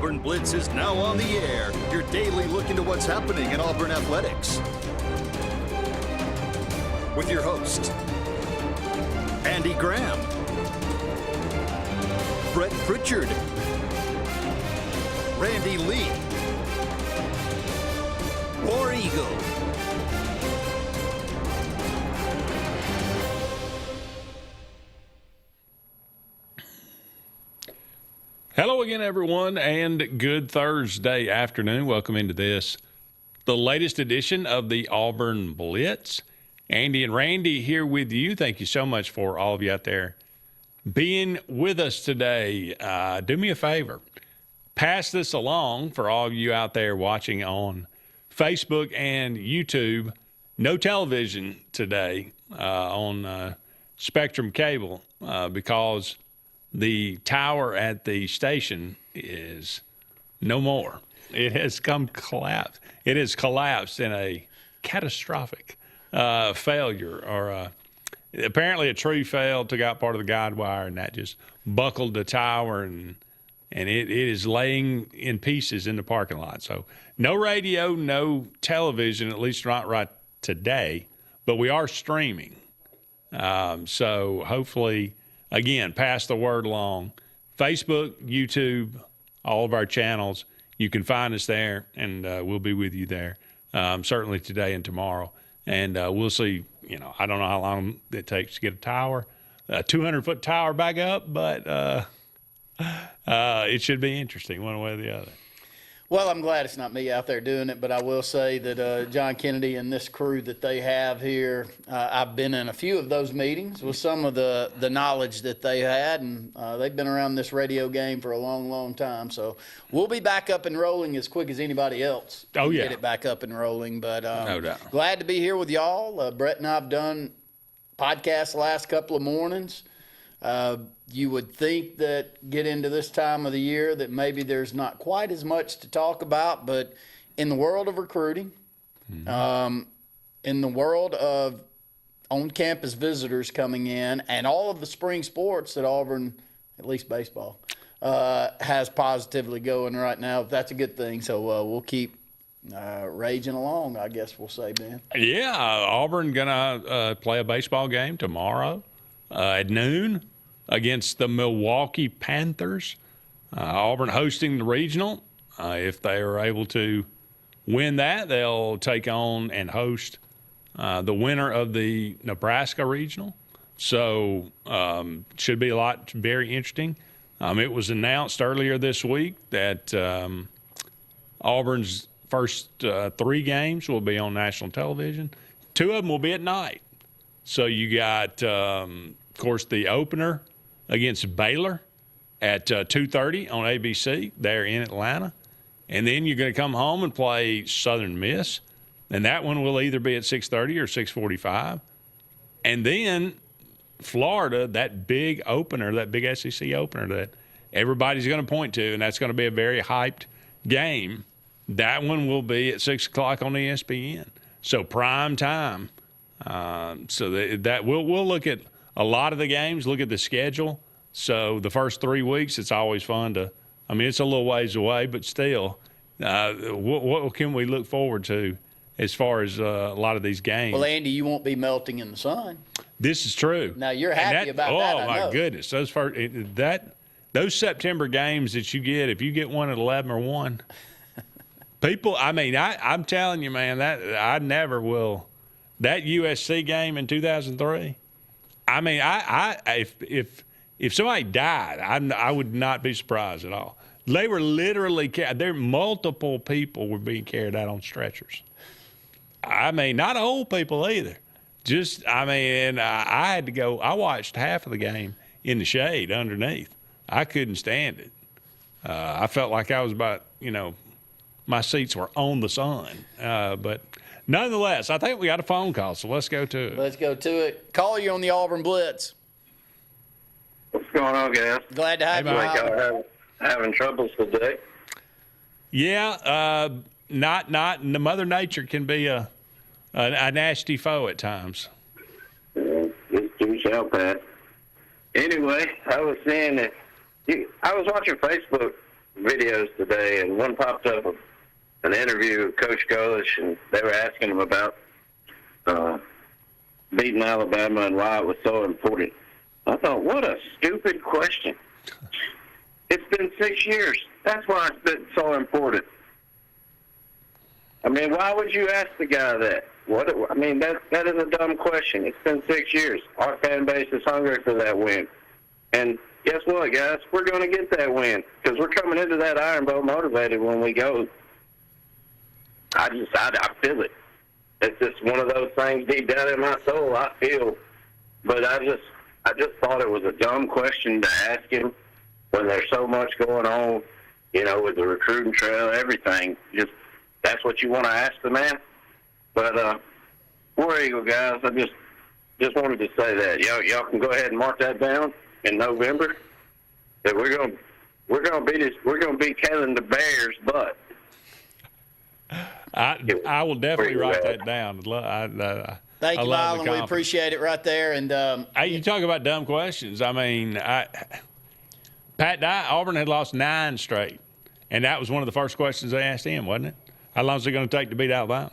Auburn Blitz is now on the air, your daily look into what's happening in Auburn athletics. With your host, Andy Graham, Brett Pritchard, Randy Lee, War Eagle. Hello again, everyone, and good Thursday afternoon. Welcome into this, the latest edition of the Auburn Blitz. Andy and Randy here with you. Thank you so much for all of you out there being with us today. Do me a favor. Pass this along for all of you out there watching on Facebook and YouTube. No television today on Spectrum Cable because the tower at the station is no more. It has collapsed. It has collapsed in a catastrophic failure. Or apparently a tree fell, took out part of the guide wire, and that just buckled the tower, and it is laying in pieces in the parking lot. So no radio, no television, at least not right today, but we are streaming. So hopefully, again, pass the word along. Facebook, YouTube, all of our channels. You can find us there, and we'll be with you there, certainly today and tomorrow. And we'll see, I don't know how long it takes to get a tower, a 200-foot tower back up, but it should be interesting one way or the other. Well, I'm glad it's not me out there doing it, but I will say that John Kennedy and this crew that they have here, I've been in a few of those meetings with some of the knowledge that they had, and they've been around this radio game for a long, long time. So we'll be back up and rolling as quick as anybody else. Oh, yeah. Get it back up and rolling. But no doubt. Glad to be here with y'all. Brett and I have done podcasts the last couple of mornings. You would think that get into this time of the year that maybe there's not quite as much to talk about, but in the world of recruiting, in the world of on-campus visitors coming in, and all of the spring sports that Auburn, at least baseball, has positively going right now, that's a good thing. So we'll keep raging along, I guess we'll say, Ben. Yeah, Auburn going to play a baseball game tomorrow at noon against the Milwaukee Panthers. Auburn hosting the regional. If they are able to win that, they'll take on and host the winner of the Nebraska regional. So should be very interesting. It was announced earlier this week that Auburn's first 3 games will be on national television. 2 of them will be at night. So you got, of course, the opener against Baylor at 2:30 on ABC there in Atlanta. And then you're going to come home and play Southern Miss. And that one will either be at 6:30 or 6:45. And then Florida, that big opener, that big SEC opener that everybody's going to point to, and that's going to be a very hyped game. That one will be at 6 o'clock on ESPN. So prime time. So that we'll look at a lot of the games, look at the schedule. So the first 3 weeks, it's always fun to – it's a little ways away, but still, what can we look forward to as far as a lot of these games? Well, Andy, you won't be melting in the sun. This is true. Now, you're happy about that, Oh, my goodness. Those September games that you get, if you get one at 11 or 1, people – I'm telling you, man, that I never will – that USC game in 2003 – if somebody died, I would not be surprised at all. They were literally multiple people were being carried out on stretchers. Not old people either. And I had to go. I watched half of the game in the shade underneath. I couldn't stand it. I felt like I was about, my seats were on the sun. But nonetheless, I think we got a phone call, so let's go to it. Let's go to it. Call you on the Auburn Blitz. What's going on, guys? Glad to have you. Like y'all having troubles today. Yeah, not. Mother Nature can be a nasty foe at times. This too shall pass. Anyway, I was saying that I was watching Facebook videos today, and one popped up of an interview with Coach Golish, and they were asking him about beating Alabama and why it was so important. I thought, what a stupid question. It's been 6 years. That's why it's been so important. I mean, why would you ask the guy that? That is a dumb question. It's been 6 years. Our fan base is hungry for that win. And guess what, guys? We're going to get that win because we're coming into that Iron Bowl motivated when we go. I feel it. It's just one of those things deep down in my soul I feel. But I just thought it was a dumb question to ask him when there's so much going on, with the recruiting trail, everything. Just that's what you want to ask the man. But War Eagle guys, I just wanted to say that y'all can go ahead and mark that down in November. That we're gonna beat Kevin the Bears' butt. I will definitely write that down. Thank you, love the Mylon. We appreciate it right there. And you talk about dumb questions. I mean, Pat Dye, Auburn had lost 9 straight, and that was one of the first questions they asked him, wasn't it? How long is it going to take to beat Alabama?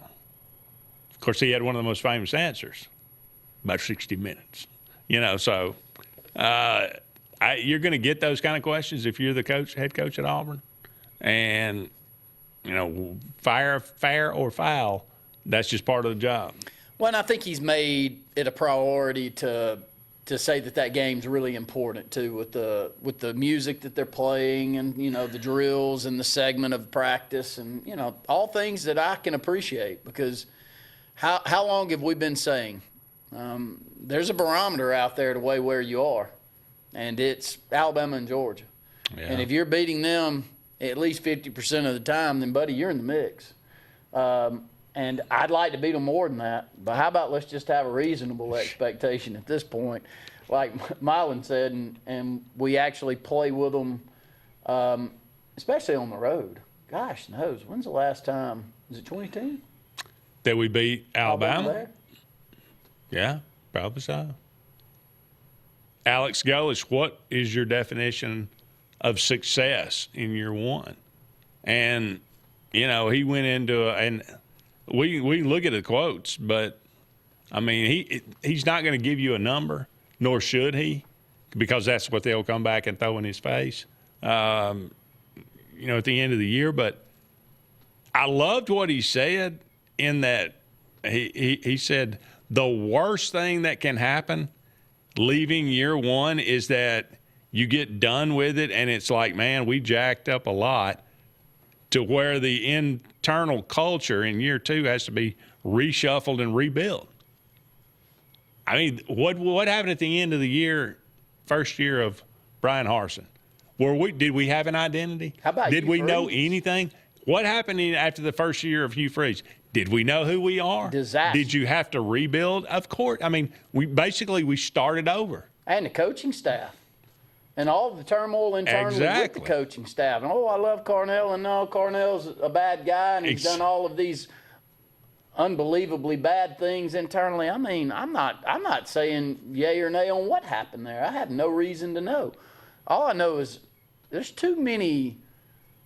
Of course, he had one of the most famous answers, about 60 minutes. So you're going to get those kind of questions if you're the head coach at Auburn. And, fair or foul, that's just part of the job. Well, and I think he's made it a priority to say that game's really important too, with the music that they're playing and the drills and the segment of practice and all things that I can appreciate, because how long have we been saying there's a barometer out there to weigh where you are, and it's Alabama and Georgia, and if you're beating them at least 50% of the time, then buddy, you're in the mix. And I'd like to beat them more than that. But how about let's just have a reasonable expectation at this point, like Mylon said, and we actually play with them, especially on the road. Gosh knows, when's the last time? Was it 2010? That we beat Alabama? There? Yeah, probably so. Alex Golish, what is your definition of success in year one? And, he went into and we look at the quotes, but, I mean, he's not going to give you a number, nor should he, because that's what they'll come back and throw in his face, at the end of the year. But I loved what he said in that he said the worst thing that can happen leaving year one is that you get done with it and it's like, man, we jacked up a lot, to where the internal culture in year two has to be reshuffled and rebuilt. I mean, what happened at the end of the year, first year of Brian Harsin? Did we have an identity? How about Did Hugh we know Freeze? anything? What happened after the first year of Hugh Freeze? Did we know who we are? Disaster. Did you have to rebuild? Of course. I mean, we started over. And the coaching staff. And all the turmoil internally with the coaching staff. And, I love Cornell, and no, Cornell's a bad guy, and he's done all of these unbelievably bad things internally. I mean, I'm not saying yay or nay on what happened there. I have no reason to know. All I know is there's too many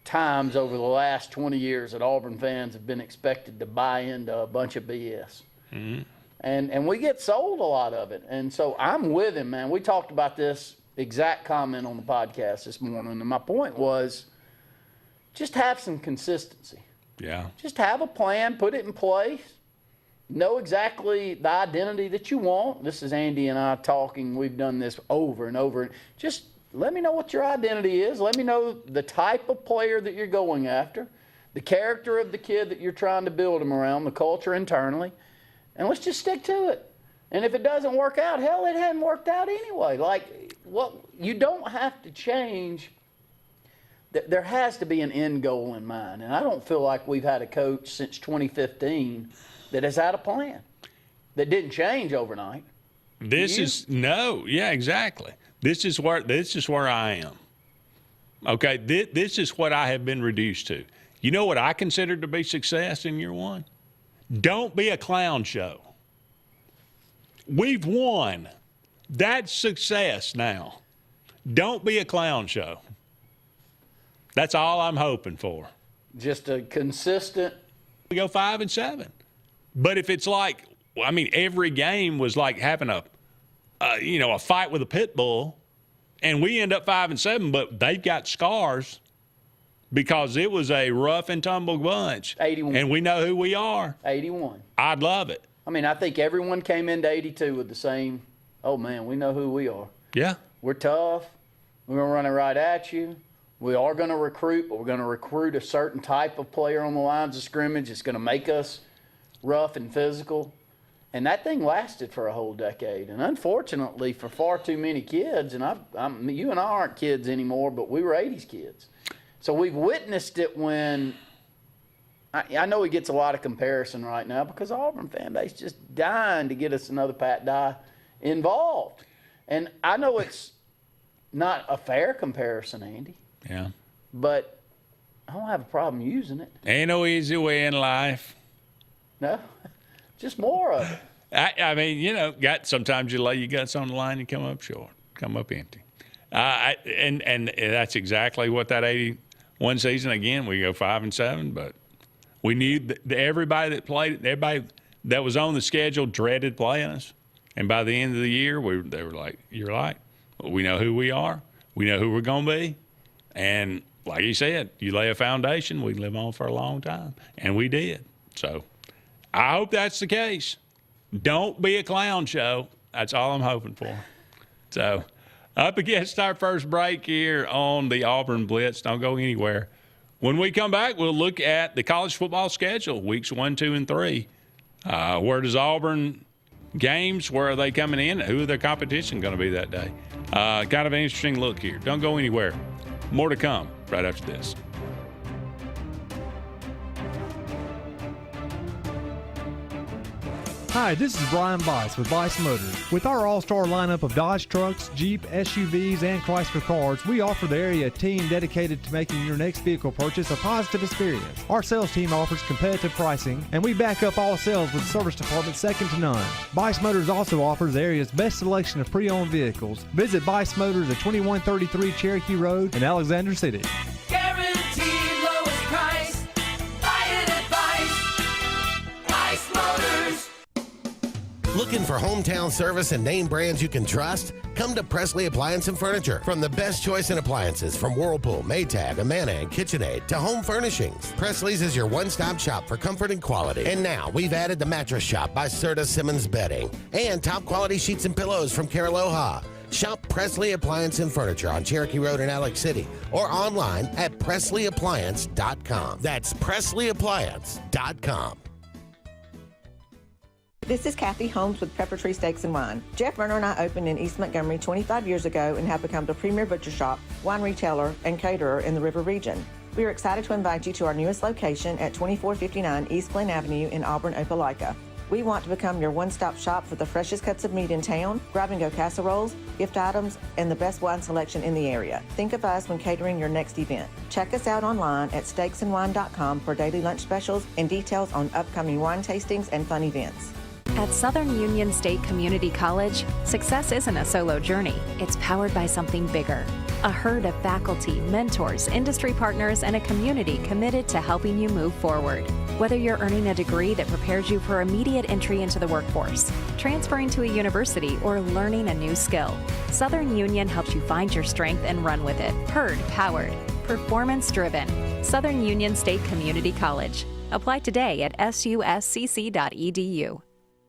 times over the last 20 years that Auburn fans have been expected to buy into a bunch of BS. Mm-hmm. And we get sold a lot of it. And so I'm with him, man. We talked about this exact comment on the podcast this morning, and my point was just have some consistency. Yeah. Just have a plan, put it in place, know exactly the identity that you want. This is Andy and I talking. We've done this over and over. Just let me know what your identity is. Let me know the type of player that you're going after, the character of the kid that you're trying to build him around, the culture internally, and let's just stick to it. And if it doesn't work out, hell, it hadn't worked out anyway. You don't have to change. There has to be an end goal in mind. And I don't feel like we've had a coach since 2015 that has had a plan that didn't change overnight. Exactly. This is where I am. Okay, this is what I have been reduced to. You know what I consider to be success in year one? Don't be a clown show. We've won. That's success now. Don't be a clown show. That's all I'm hoping for. Just a consistent. We go 5-7. But if it's like, I mean, every game was like having a fight with a pit bull, and we end up 5-7, but they've got scars because it was a rough and tumble bunch. 81. And we know who we are. 81. I'd love it. I mean, I think everyone came into 82 with the same, oh, man, we know who we are. Yeah. We're tough. We're going to run it right at you. We are going to recruit, but we're going to recruit a certain type of player on the lines of scrimmage. It's going to make us rough and physical. And that thing lasted for a whole decade. And unfortunately, for far too many kids, and you and I aren't kids anymore, but we were 80s kids. So we've witnessed it when I know he gets a lot of comparison right now because the Auburn fan base just dying to get us another Pat Dye involved. And I know it's not a fair comparison, Andy. Yeah. But I don't have a problem using it. Ain't no easy way in life. No, just more of it. I mean, sometimes you lay your guts on the line and come up short, come up empty. And that's exactly what that 81 season, again, we go 5-7, but we knew everybody that played, everybody that was on the schedule dreaded playing us. And by the end of the year, they were like, you're right. We know who we are. We know who we're going to be. And like you said, you lay a foundation, we live on for a long time. And we did. So I hope that's the case. Don't be a clown show. That's all I'm hoping for. So up against our first break here on the Auburn Blitz. Don't go anywhere. When we come back, we'll look at the college football schedule, weeks 1, 2, and 3. Where does Auburn games, where are they coming in? Who are their competition going to be that day? Kind of an interesting look here. Don't go anywhere. More to come right after this. Hi, this is Brian Bice with Bice Motors. With our all-star lineup of Dodge trucks, Jeep, SUVs, and Chrysler cars, we offer the area a team dedicated to making your next vehicle purchase a positive experience. Our sales team offers competitive pricing, and we back up all sales with a service department second to none. Bice Motors also offers the area's best selection of pre-owned vehicles. Visit Bice Motors at 2133 Cherokee Road in Alexander City. Guaranteed lowest price. Buy it at Bice Motors. Looking for hometown service and name brands you can trust? Come to Presley Appliance and Furniture. From the best choice in appliances from Whirlpool, Maytag, Amana, and KitchenAid to home furnishings, Presley's is your one-stop shop for comfort and quality. And now we've added the Mattress Shop by Serta Simmons Bedding and top quality sheets and pillows from Caraloha. Shop Presley Appliance and Furniture on Cherokee Road in Alex City or online at PresleyAppliance.com. That's PresleyAppliance.com. This is Kathy Holmes with Pepper Tree Steaks and Wine. Jeff Verner and I opened in East Montgomery 25 years ago and have become the premier butcher shop, wine retailer, and caterer in the River region. We are excited to invite you to our newest location at 2459 East Glen Avenue in Auburn, Opelika. We want to become your one-stop shop for the freshest cuts of meat in town, grab-and-go casseroles, gift items, and the best wine selection in the area. Think of us when catering your next event. Check us out online at steaksandwine.com for daily lunch specials and details on upcoming wine tastings and fun events. At Southern Union State Community College, success isn't a solo journey. It's powered by something bigger. A herd of faculty, mentors, industry partners, and a community committed to helping you move forward. Whether you're earning a degree that prepares you for immediate entry into the workforce, transferring to a university, or learning a new skill, Southern Union helps you find your strength and run with it. Herd powered, performance driven. Southern Union State Community College. Apply today at suscc.edu.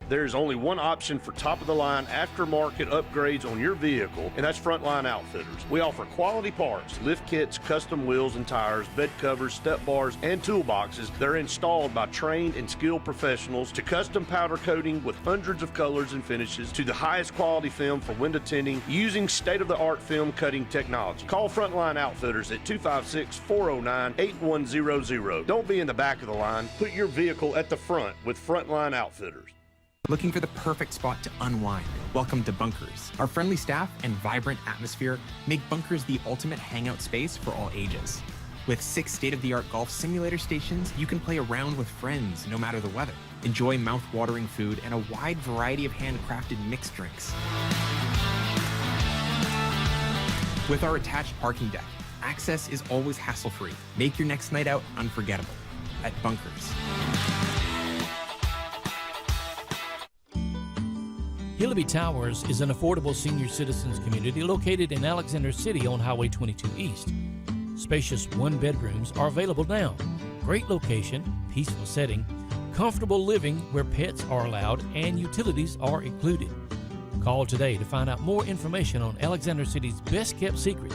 There's only one option for top-of-the-line aftermarket upgrades on your vehicle, and that's Frontline Outfitters. We offer quality parts, lift kits, custom wheels and tires, bed covers, step bars, and toolboxes that are installed by trained and skilled professionals, to custom powder coating with hundreds of colors and finishes, to the highest quality film for window tinting using state-of-the-art film cutting technology. Call Frontline Outfitters at 256-409-8100. Don't be in the back of the line. Put your vehicle at the front with Frontline Outfitters. Looking for the perfect spot to unwind? Welcome to Bunkers. Our friendly staff and vibrant atmosphere make Bunkers the ultimate hangout space for all ages. With 6 state-of-the-art golf simulator stations, you can play around with friends no matter the weather. Enjoy mouth-watering food and a wide variety of handcrafted mixed drinks. With our attached parking deck, access is always hassle-free. Make your next night out unforgettable at Bunkers. Hillaby Towers is an affordable senior citizens community located in Alexander City on Highway 22 East. Spacious one-bedrooms are available now. Great location, peaceful setting, comfortable living where pets are allowed and utilities are included. Call today to find out more information on Alexander City's best-kept secret,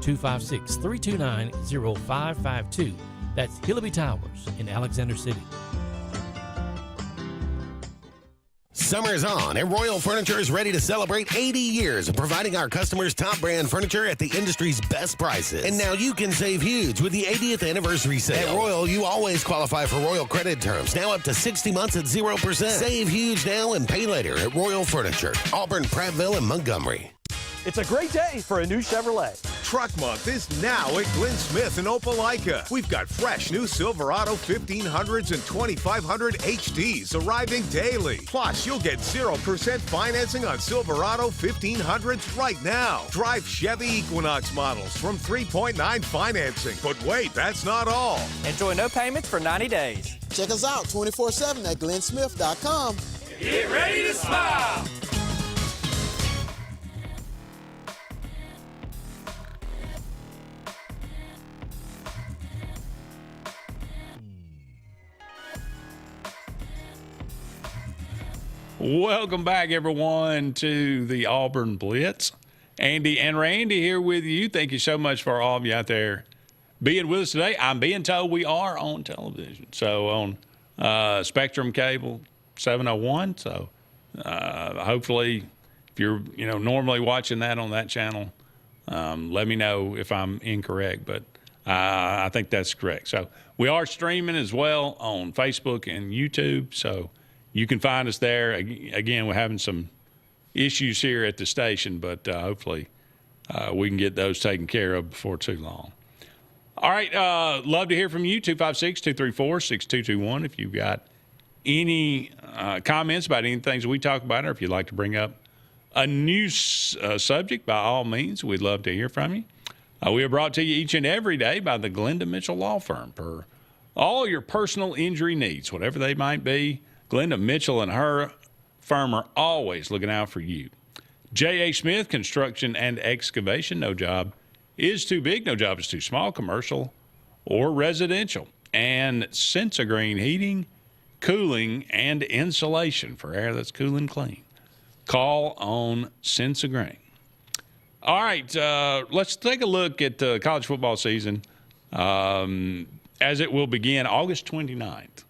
256-329-0552. That's Hillaby Towers in Alexander City. Summer is on, and Royal Furniture is ready to celebrate 80 years of providing our customers top brand furniture at the industry's best prices. And now you can save huge with the 80th anniversary sale. At Royal, you always qualify for Royal credit terms, now up to 60 months at 0%. Save huge now and pay later at Royal Furniture, Auburn, Prattville, and Montgomery. It's a great day for a new Chevrolet. Truck Month is now at Glenn Smith in Opelika. We've got fresh new Silverado 1500s and 2500 HDs arriving daily. Plus, you'll get 0% financing on Silverado 1500s right now. Drive Chevy Equinox models from 3.9 financing. But wait, that's not all. Enjoy no payments for 90 days. Check us out 24/7 at glennsmith.com. Get ready to smile. Welcome back, everyone, to the Auburn Blitz. Andy and Randy here with you. Thank you so much for all of you out there being with us today. I'm being told we are on television, so on Spectrum Cable 701. So hopefully, if you're normally watching that on that channel, let me know if I'm incorrect, but I think that's correct. So we are streaming as well on Facebook and YouTube, so you can find us there. Again, we're having some issues here at the station, but hopefully we can get those taken care of before too long. All right, love to hear from you, 256-234-6221. If you've got any comments about any things we talk about, or if you'd like to bring up a new subject, by all means, we'd love to hear from you. We are brought to you each and every day by the Glenda Mitchell Law Firm for all your personal injury needs, whatever they might be. Glenda Mitchell and her firm are always looking out for you. J.A. Smith, Construction and Excavation. No job is too big, no job is too small, commercial or residential. And Sensagreen Heating, Cooling, and Insulation for air that's cool and clean. Call on Sensagreen. All right, let's take a look at the college football season as it will begin August 29th.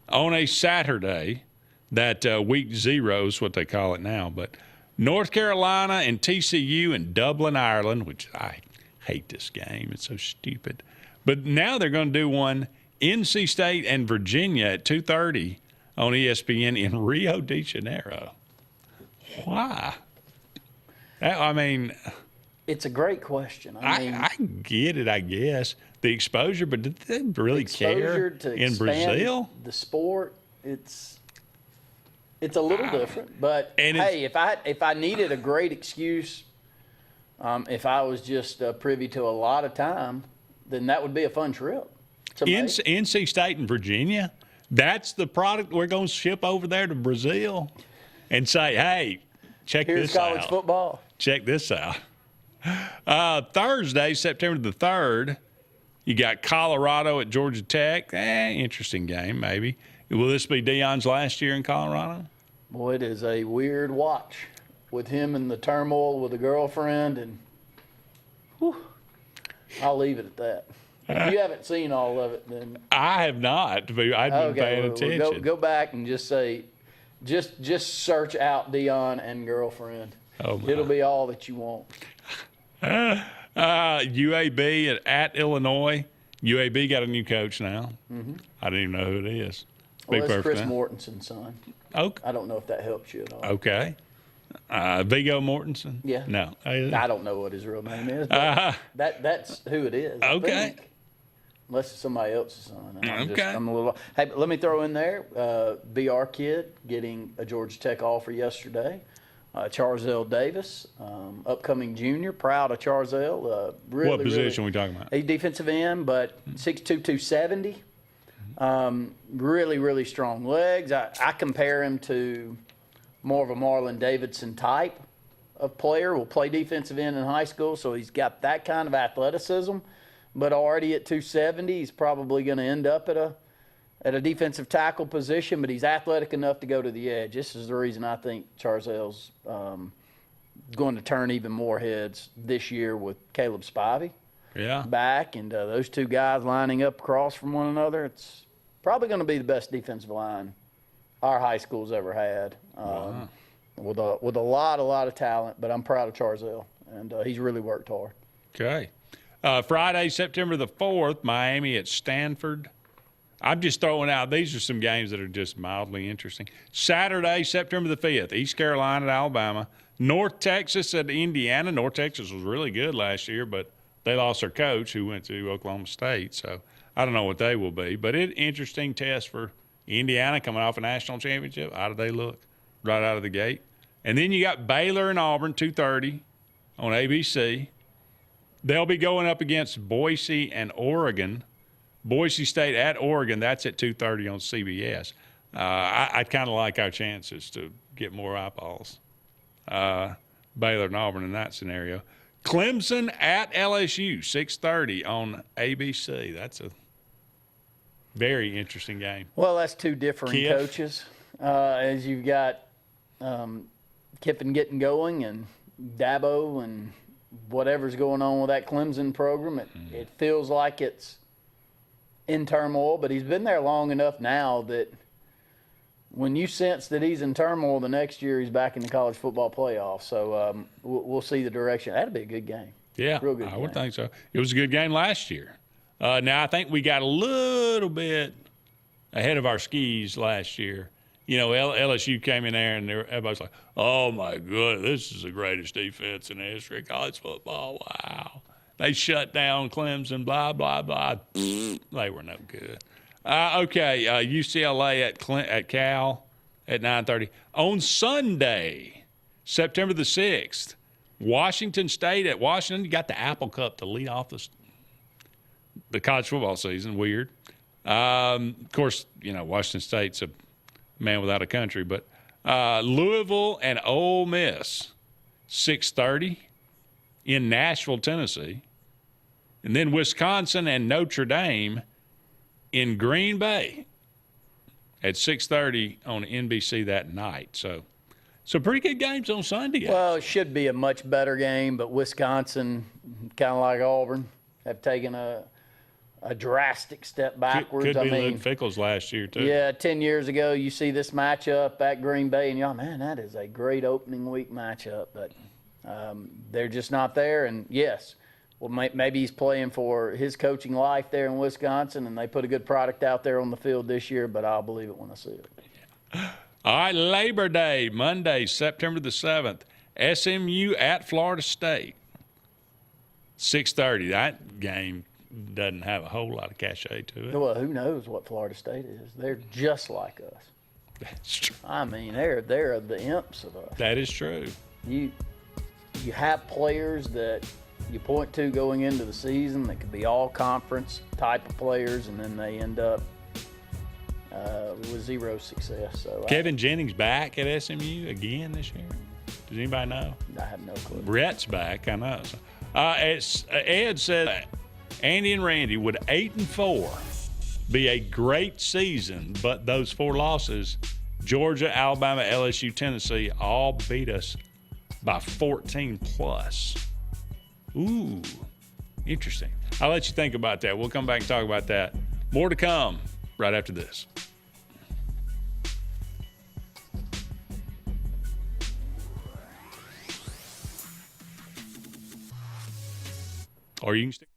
On a Saturday, that week 0 is what they call it now, but North Carolina and TCU in Dublin, Ireland, which I hate this game. It's so stupid. But now they're going to do one, NC State and Virginia at 2:30 on ESPN in Rio de Janeiro. Why? I mean, it's a great question. I get it, I guess. The exposure, but did they really care in Brazil? The sport, it's a little different. But hey, if I needed a great excuse, if I was just privy to a lot of time, then that would be a fun trip. NC State and Virginia, that's the product we're going to ship over there to Brazil and say, hey, Here's this out. college football. Check this out. Thursday, September the 3rd, you got Colorado at Georgia Tech. Interesting game, maybe. Will this be Deion's last year in Colorado? Boy, it is a weird watch with him in the turmoil with a girlfriend, and whew, I'll leave it at that. If you haven't seen all of it, then I have not. I've been paying attention. Go back and just say, just search out Deion and girlfriend. Oh my. It'll be all that you want. UAB at Illinois. UAB got a new coach now. Mm-hmm. I didn't even know who it is. Well, that's Chris Mortensen's son. Okay. I don't know if that helps you at all. Okay. Viggo Mortensen? Yeah. No. I don't know what his real name is. But that's who it is. Okay. Unless it's somebody else's son. Okay. I'm a little. Hey, but let me throw in there, BR Kid getting a Georgia Tech offer yesterday. Charzell Davis, upcoming junior. Proud of Charzell. What position are we talking about? He's defensive end, but 6'2", 270. Really, really strong legs. I compare him to more of a Marlon Davidson type of player. Will play defensive end in high school, so he's got that kind of athleticism. But already at 270, he's probably going to end up at a defensive tackle position, but he's athletic enough to go to the edge. This is the reason I think Charzell's going to turn even more heads this year with Caleb Spivey back, and those two guys lining up across from one another. It's probably going to be the best defensive line our high school's ever had, with a lot of talent. But I'm proud of Charzell, and he's really worked hard. Okay. Friday, September the 4th, Miami at Stanford. I'm just throwing out, these are some games that are just mildly interesting. Saturday, September the 5th, East Carolina at Alabama. North Texas at Indiana. North Texas was really good last year, but they lost their coach who went to Oklahoma State. So I don't know what they will be. But an interesting test for Indiana coming off a national championship. How do they look right out of the gate? And then you got Baylor and Auburn, 2:30 on ABC. They'll be going up against Boise and Oregon. Boise State at Oregon, that's at 2:30 on CBS. I'd kind of like our chances to get more eyeballs. Baylor and Auburn in that scenario. Clemson at LSU, 6:30 on ABC. That's a very interesting game. Well, that's two different coaches. As you've got Kiffin getting going and Dabo and whatever's going on with that Clemson program, it feels like it's in turmoil, but he's been there long enough now that when you sense that he's in turmoil, the next year he's back in the college football playoff. So we'll see the direction. That'll be a good game. Yeah, real good I game. would think so. It was a good game last year. Now, I think we got a little bit ahead of our skis last year. You know, LSU came in there and everybody's like, oh, my goodness, this is the greatest defense in the history of college football. Wow. They shut down Clemson, blah, blah, blah. They were no good. UCLA at Cal at 9:30. On Sunday, September the 6th, Washington State at Washington. You got the Apple Cup to lead off the college football season. Weird. Of course, you know, Washington State's a man without a country. But Louisville and Ole Miss, 6:30 in Nashville, Tennessee. And then Wisconsin and Notre Dame in Green Bay at 6:30 on NBC that night. So pretty good games on Sunday, guys. Well, it should be a much better game, but Wisconsin, kind of like Auburn, have taken a drastic step backwards. Could be Luke Fickell's last year, too. Yeah, 10 years ago, you see this matchup at Green Bay, and y'all, man, that is a great opening week matchup. But they're just not there. And, yes, well, maybe he's playing for his coaching life there in Wisconsin, and they put a good product out there on the field this year, but I'll believe it when I see it. Yeah. All right, Labor Day, Monday, September the 7th, SMU at Florida State, 6:30. That game doesn't have a whole lot of cachet to it. Well, who knows what Florida State is? They're just like us. That's true. I mean, they're the imps of us. That is true. You have players that you point to going into the season that could be all conference type of players, and then they end up with zero success. So Kevin Jennings back at SMU again this year? Does anybody know? I have no clue. Brett's back, I know. So, Ed said Andy and Randy, would 8-4 be a great season, but those 4 losses, Georgia, Alabama, LSU, Tennessee, all beat us by 14 plus. Ooh, interesting. I'll let you think about that. We'll come back and talk about that. More to come right after this. Or you can stick.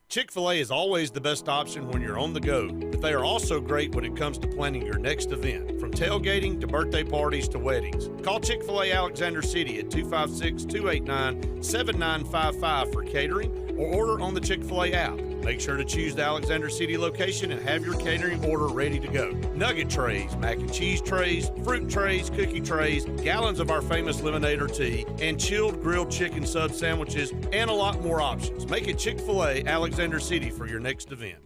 Chick-fil-A is always the best option when you're on the go, but they are also great when it comes to planning your next event, from tailgating to birthday parties to weddings. Call Chick-fil-A Alexander City at 256-289-7955 for catering or order on the Chick-fil-A app. Make sure to choose the Alexander City location and have your catering order ready to go. Nugget trays, mac and cheese trays, fruit trays, cookie trays, gallons of our famous lemonade or tea, and chilled grilled chicken sub sandwiches, and a lot more options. Make it Chick-fil-A Alexander City for your next event.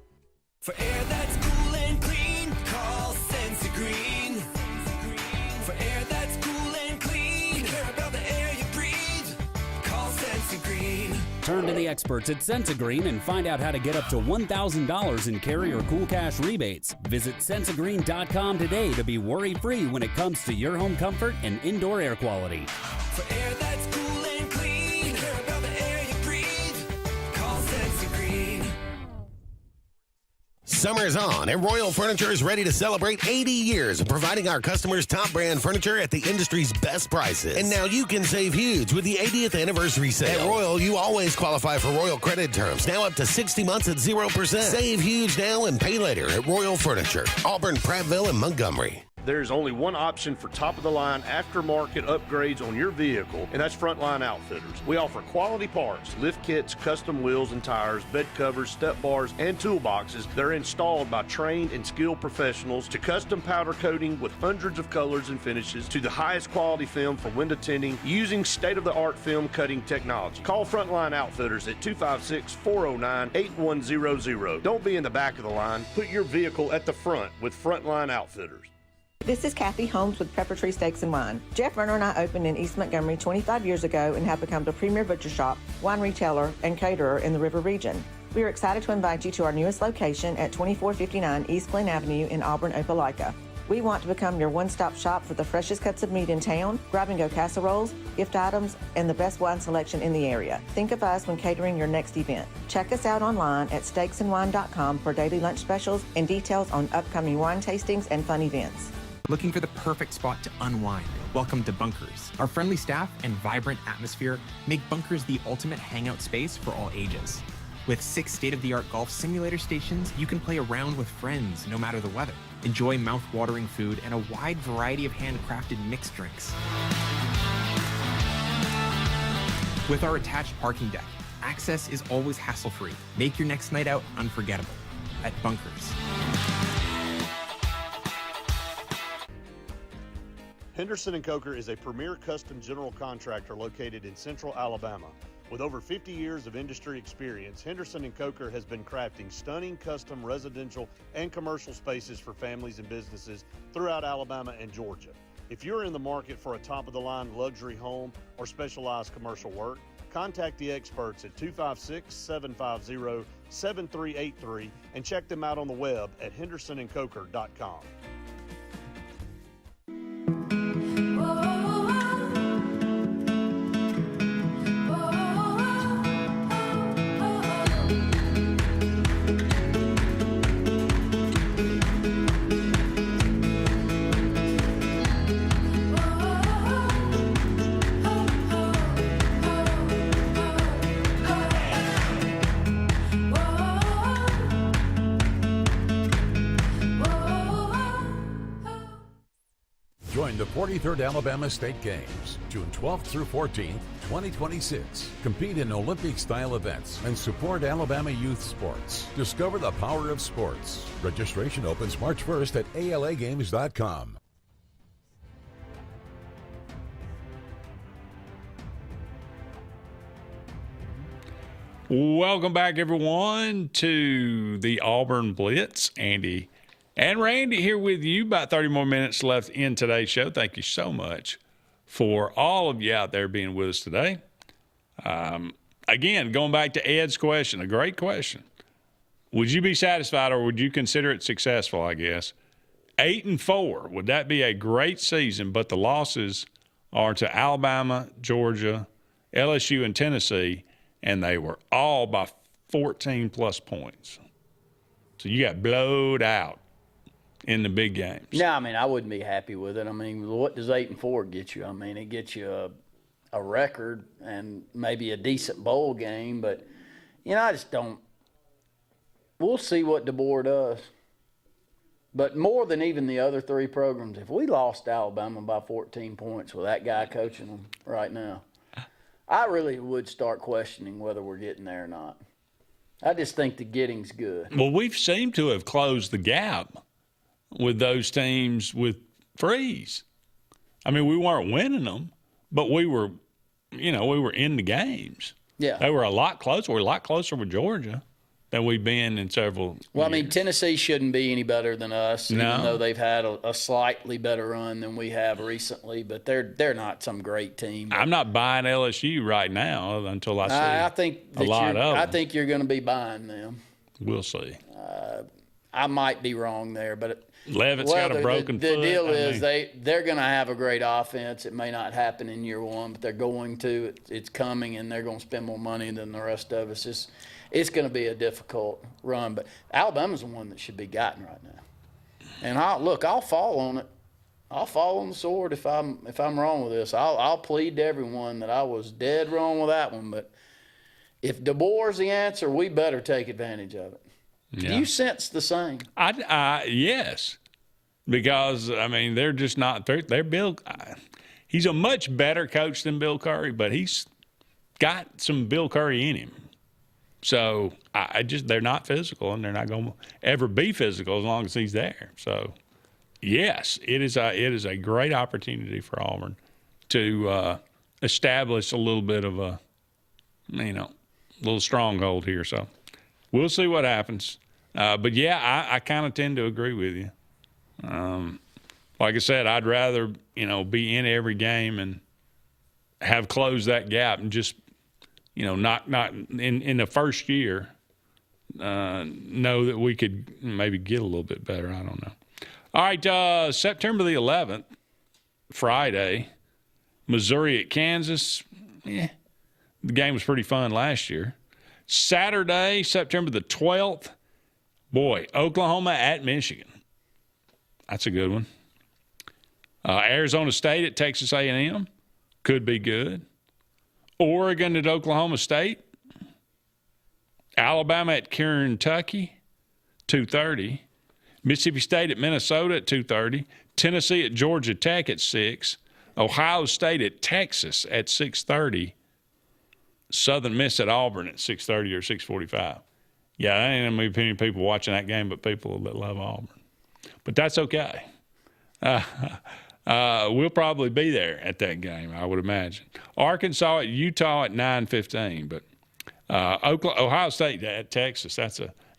For air that's cool and clean, call Sensi Green. For air that's cool and clean, care about the air you breathe, call Sensi Green. Turn to the experts at Sensigreen and find out how to get up to $1,000 in Carrier Cool Cash rebates. Visit sensigreen.com today to be worry-free when it comes to your home comfort and indoor air quality. For air that's cool and clean, care about the air you breathe, call Sensi Green. Summer's on, and Royal Furniture is ready to celebrate 80 years of providing our customers top brand furniture at the industry's best prices. And now you can save huge with the 80th anniversary sale. At Royal, you always qualify for Royal credit terms, now up to 60 months at 0%. Save huge now and pay later at Royal Furniture, Auburn, Prattville, and Montgomery. There's only one option for top-of-the-line aftermarket upgrades on your vehicle, and that's Frontline Outfitters. We offer quality parts, lift kits, custom wheels and tires, bed covers, step bars, and toolboxes. They're installed by trained and skilled professionals, to custom powder coating with hundreds of colors and finishes, to the highest quality film for window tinting using state-of-the-art film cutting technology. Call Frontline Outfitters at 256-409-8100. Don't be in the back of the line. Put your vehicle at the front with Frontline Outfitters. This is Kathy Holmes with Pepper Tree Steaks and Wine. Jeff Verner and I opened in East Montgomery 25 years ago and have become the premier butcher shop, wine retailer, and caterer in the River region. We are excited to invite you to our newest location at 2459 East Glen Avenue in Auburn, Opelika. We want to become your one-stop shop for the freshest cuts of meat in town, grab-and-go casseroles, gift items, and the best wine selection in the area. Think of us when catering your next event. Check us out online at steaksandwine.com for daily lunch specials and details on upcoming wine tastings and fun events. Looking for the perfect spot to unwind? Welcome to Bunkers. Our friendly staff and vibrant atmosphere make Bunkers the ultimate hangout space for all ages. With 6 state-of-the-art golf simulator stations, you can play around with friends no matter the weather. Enjoy mouth-watering food and a wide variety of handcrafted mixed drinks. With our attached parking deck, access is always hassle-free. Make your next night out unforgettable at Bunkers. Henderson & Coker is a premier custom general contractor located in central Alabama. With over 50 years of industry experience, Henderson & Coker has been crafting stunning custom residential and commercial spaces for families and businesses throughout Alabama and Georgia. If you're in the market for a top-of-the-line luxury home or specialized commercial work, contact the experts at 256-750-7383 and check them out on the web at hendersonandcoker.com. Join the 43rd Alabama State Games, June 12th through 14th, 2026. Compete in Olympic-style events and support Alabama youth sports. Discover the power of sports. Registration opens March 1st at alagames.com. Welcome back, everyone, to the Auburn Blitz. Andy and Randy here with you. About 30 more minutes left in today's show. Thank you so much for all of you out there being with us today. Again, going back to Ed's question, a great question. Would you be satisfied or would you consider it successful, I guess? 8-4, would that be a great season? But the losses are to Alabama, Georgia, LSU, and Tennessee, and they were all by 14-plus points. So you got blowed out in the big games. No, I mean, I wouldn't be happy with it. I mean, what does 8-4 get you? I mean, it gets you a record and maybe a decent bowl game, but, I just don't. We'll see what DeBoer does. But more than even the other 3 programs, if we lost Alabama by 14 points with that guy coaching them right now, I really would start questioning whether we're getting there or not. I just think the getting's good. Well, we've seemed to have closed the gap with those teams with Freeze. I mean, we weren't winning them, but we were in the games. Yeah. They were a lot closer. We're a lot closer with Georgia than we've been in several Well, years. I mean, Tennessee shouldn't be any better than us, even though they've had a slightly better run than we have recently. But they're not some great team. I'm not buying LSU right now until I see I think a lot of them. I think you're going to be buying them. We'll see. I might be wrong there, but Levitt's got a broken the foot. deal is they're going to have a great offense. It may not happen in year one, but they're going to. It's coming, and they're going to spend more money than the rest of us. It's going to be a difficult run, but Alabama's the one that should be gotten right now. And I'll fall on it. I'll fall on the sword if I'm wrong with this. I'll plead to everyone that I was dead wrong with that one. But if DeBoer's the answer, we better take advantage of it. Yeah. Do you sense the same? Yes, because I mean they're just not. They're Bill. He's a much better coach than Bill Curry, but he's got some Bill Curry in him. So they're not physical, and they're not going to ever be physical as long as he's there. So yes, it is a great opportunity for Auburn to establish a little bit of a little stronghold here. So we'll see what happens. But yeah, I kind of tend to agree with you. Like I said, I'd rather be in every game and have closed that gap and just not in the first year know that we could maybe get a little bit better. I don't know. All right, September the 11th, Friday, Missouri at Kansas. The game was pretty fun last year. Saturday, September the 12th, Oklahoma at Michigan. That's a good one. Arizona State at Texas A&M. Could be good. Oregon at Oklahoma State. Alabama at Kentucky, 2:30. Mississippi State at Minnesota at 2:30. Tennessee at Georgia Tech at 6. Ohio State at Texas at 6:30. Southern Miss at Auburn at 6:30 or 6:45. Yeah, I ain't many people watching that game, but people that love Auburn. But that's okay. We'll probably be there at that game, I would imagine. Arkansas at Utah at 9:15, but Ohio State at Texas,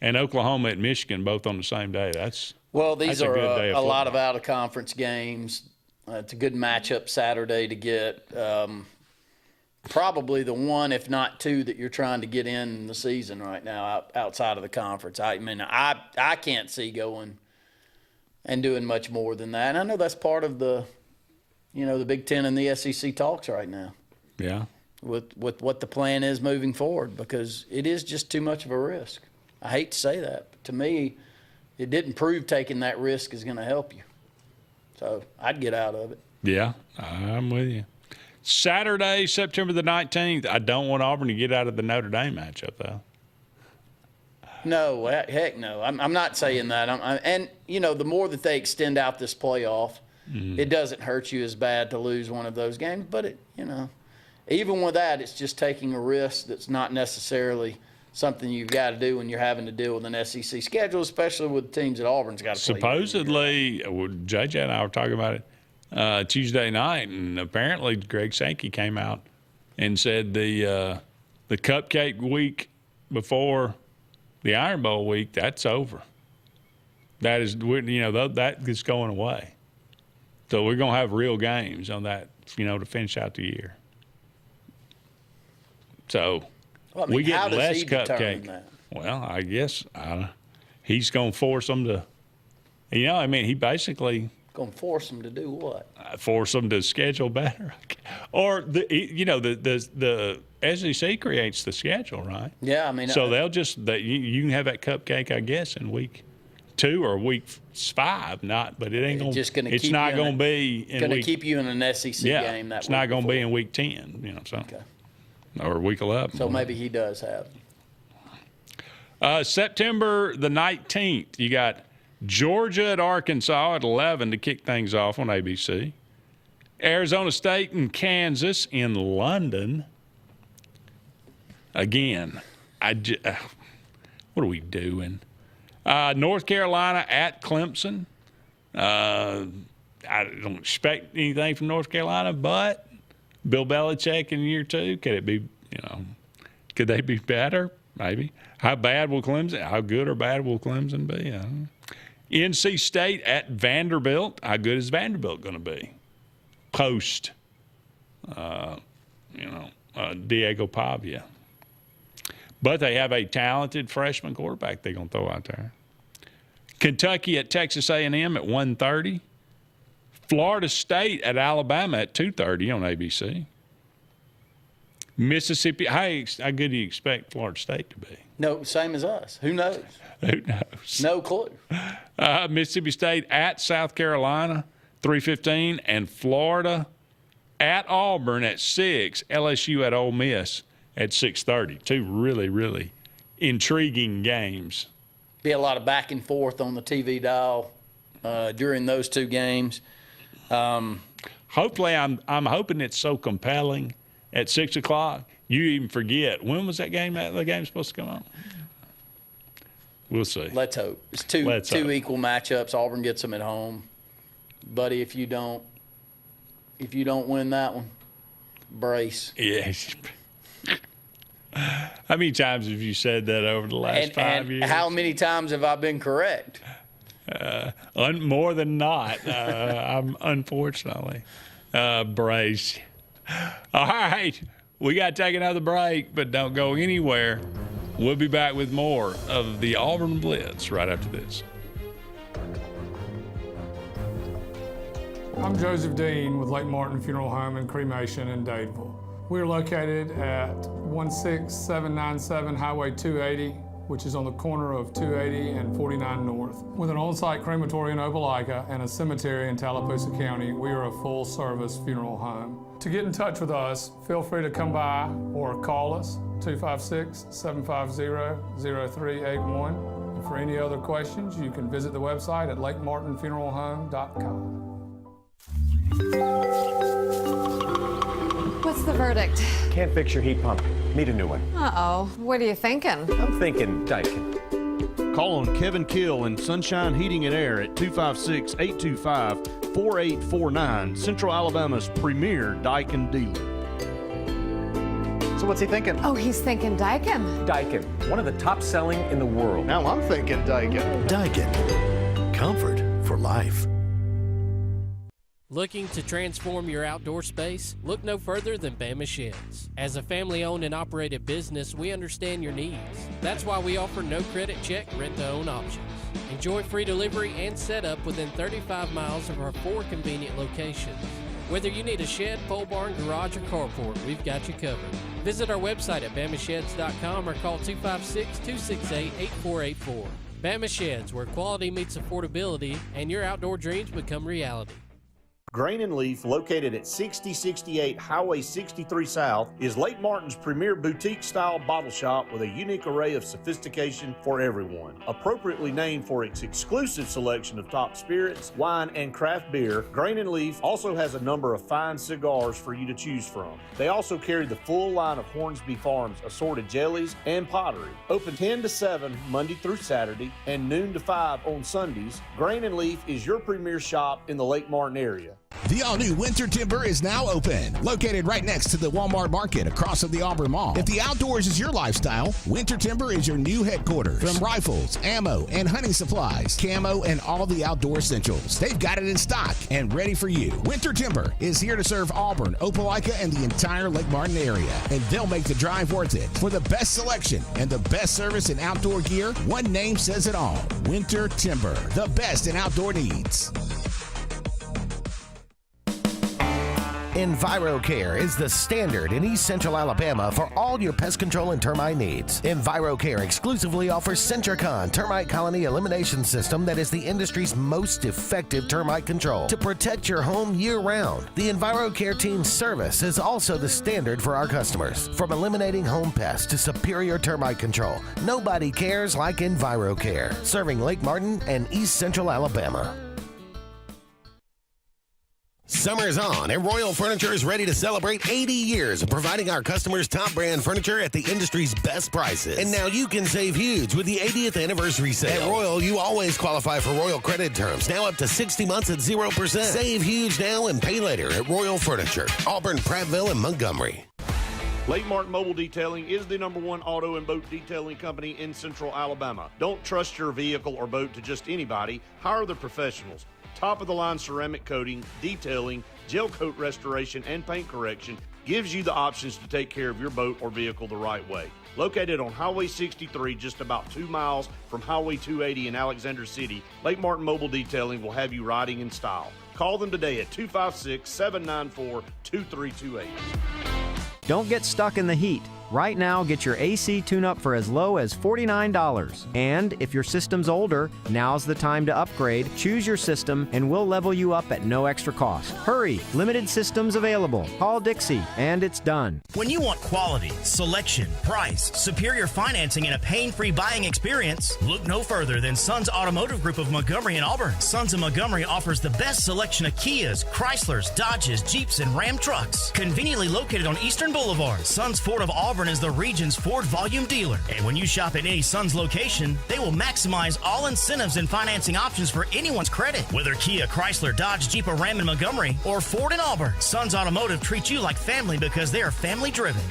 and Oklahoma at Michigan, both on the same day. These are a good day of a lot of football. out-of-conference games. It's a good matchup Saturday to get. Probably the one, if not two, that you're trying to get in the season right now outside of the conference. I mean, I can't see going and doing much more than that. And I know that's part of the Big Ten and the SEC talks right now. Yeah. With what the plan is moving forward, because it is just too much of a risk. I hate to say that, but to me, it didn't prove taking that risk is going to help you. So I'd get out of it. Yeah, I'm with you. Saturday, September the 19th, I don't want Auburn to get out of the Notre Dame matchup, though. No, heck no. I'm not saying that. And the more that they extend out this playoff, it doesn't hurt you as bad to lose one of those games. But, even with that, it's just taking a risk that's not necessarily something you've got to do when you're having to deal with an SEC schedule, especially with teams that Auburn's got to play. Supposedly, JJ and I were talking about it Tuesday night, and apparently Greg Sankey came out and said the Cupcake week before the Iron Bowl week, that's over. That is, that is going away. So we're going to have real games on that, to finish out the year. So we get less Cupcake. Well, I guess he's going to force them to, he basically – going to force them to do what? Force them to schedule better. Or, the SEC creates the schedule, right? Yeah, I mean. So they'll just you can have that Cupcake, I guess, in week 2 or week 5, but it ain't going to. It's not going to be in going to week. keep you in an SEC game. It's not going to be in week 10. So. Okay. Or week 11. So maybe he does have. September the 19th, you got Georgia at Arkansas at 11 to kick things off on ABC. Arizona State and Kansas in London. Again, What are we doing? North Carolina at Clemson. I don't expect anything from North Carolina, but Bill Belichick in year 2, could they be better? Maybe. How good or bad will Clemson be? I don't know. NC State at Vanderbilt. How good is Vanderbilt going to be? Post, Diego Pavia. But they have a talented freshman quarterback they're going to throw out there. Kentucky at Texas A&M at 1:30. Florida State at Alabama at 2:30 on ABC. Mississippi, how good do you expect Florida State to be? No, same as us. Who knows? Who knows? No clue. Mississippi State at South Carolina, 3:15, and Florida at Auburn at 6. LSU at Ole Miss at 6:30. 2 really, really intriguing games. Be a lot of back and forth on the TV dial during those 2 games. Hopefully, I'm hoping it's so compelling at 6 o'clock you even forget when was that game. The game's supposed to come on. We'll see. Let's hope. It's two equal matchups. Auburn gets them at home, buddy. If you don't win that one, brace. Yes. How many times have you said that over the last 5 years? How many times have I been correct? More than not, unfortunately. Brace. All right, we got to take another break, but don't go anywhere. We'll be back with more of the Auburn Blitz right after this. I'm Joseph Dean with Lake Martin Funeral Home and Cremation in Dadeville. We're located at 16797 Highway 280, which is on the corner of 280 and 49 North. With an on-site crematory in Opelika and a cemetery in Tallapoosa County, we are a full-service funeral home. To get in touch with us, feel free to come by or call us, 256-750-0381. And for any other questions, you can visit the website at lakemartinfuneralhome.com. What's the verdict? Can't fix your heat pump. Need a new one. Uh-oh. What are you thinking? I'm thinking Daikin. Call on Kevin Kill and Sunshine Heating and Air at 256-825-4849, Central Alabama's premier Daikin dealer. So what's he thinking? Oh, he's thinking Daikin. Daikin, one of the top selling in the world. Now I'm thinking Daikin. Daikin. Comfort for life. Looking to transform your outdoor space? Look no further than Bama Sheds. As a family-owned and operated business, we understand your needs. That's why we offer no credit check, rent-to-own options. Enjoy free delivery and setup within 35 miles of our 4 convenient locations. Whether you need a shed, pole barn, garage, or carport, we've got you covered. Visit our website at bamasheds.com or call 256-268-8484. Bama Sheds, where quality meets affordability and your outdoor dreams become reality. Grain and Leaf, located at 6068 Highway 63 South, is Lake Martin's premier boutique-style bottle shop with a unique array of sophistication for everyone. Appropriately named for its exclusive selection of top spirits, wine, and craft beer, Grain and Leaf also has a number of fine cigars for you to choose from. They also carry the full line of Hornsby Farms assorted jellies and pottery. Open 10 to 7 Monday through Saturday and noon to 5 on Sundays, Grain and Leaf is your premier shop in the Lake Martin area. The all-new Winter Timber is now open, located right next to the Walmart Market across from the Auburn Mall. If the outdoors is your lifestyle, Winter Timber is your new headquarters. From rifles, ammo, and hunting supplies, camo, and all the outdoor essentials, they've got it in stock and ready for you. Winter Timber is here to serve Auburn, Opelika, and the entire Lake Martin area, and they'll make the drive worth it. For the best selection and the best service in outdoor gear, one name says it all: Winter Timber, the best in outdoor needs. EnviroCare is the standard in East Central Alabama for all your pest control and termite needs. EnviroCare exclusively offers Centricon termite colony elimination system that is the industry's most effective termite control to protect your home year-round. The EnviroCare team's service is also the standard for our customers. From eliminating home pests to superior termite control, nobody cares like EnviroCare, serving Lake Martin and East Central Alabama. Summer's on, and Royal Furniture is ready to celebrate 80 years of providing our customers top brand furniture at the industry's best prices. And now you can save huge with the 80th anniversary sale. At Royal, you always qualify for Royal credit terms, now up to 60 months at 0%. Save huge now and pay later at Royal Furniture, Auburn, Prattville, and Montgomery. Lake Martin Mobile Detailing is the #1 auto and boat detailing company in Central Alabama. Don't trust your vehicle or boat to just anybody. Hire the professionals. Top-of-the-line ceramic coating, detailing, gel coat restoration, and paint correction gives you the options to take care of your boat or vehicle the right way. Located on Highway 63, just about 2 miles from Highway 280 in Alexander City, Lake Martin Mobile Detailing will have you riding in style. Call them today at 256-794-2328. Don't get stuck in the heat. Right now, get your AC tune-up for as low as $49. And if your system's older, now's the time to upgrade. Choose your system, and we'll level you up at no extra cost. Hurry! Limited systems available. Call Dixie, and it's done. When you want quality, selection, price, superior financing, and a pain-free buying experience, look no further than Sons Automotive Group of Montgomery and Auburn. Sons of Montgomery offers the best selection of Kias, Chryslers, Dodges, Jeeps, and Ram trucks. Conveniently located on Eastern Boulevard, Sons Ford of Auburn is the region's Ford volume dealer. And when you shop at any Sons location, they will maximize all incentives and financing options for anyone's credit. Whether Kia, Chrysler, Dodge, Jeep, or Ram in Montgomery, or Ford in Auburn, Sons Automotive treats you like family because they are family driven.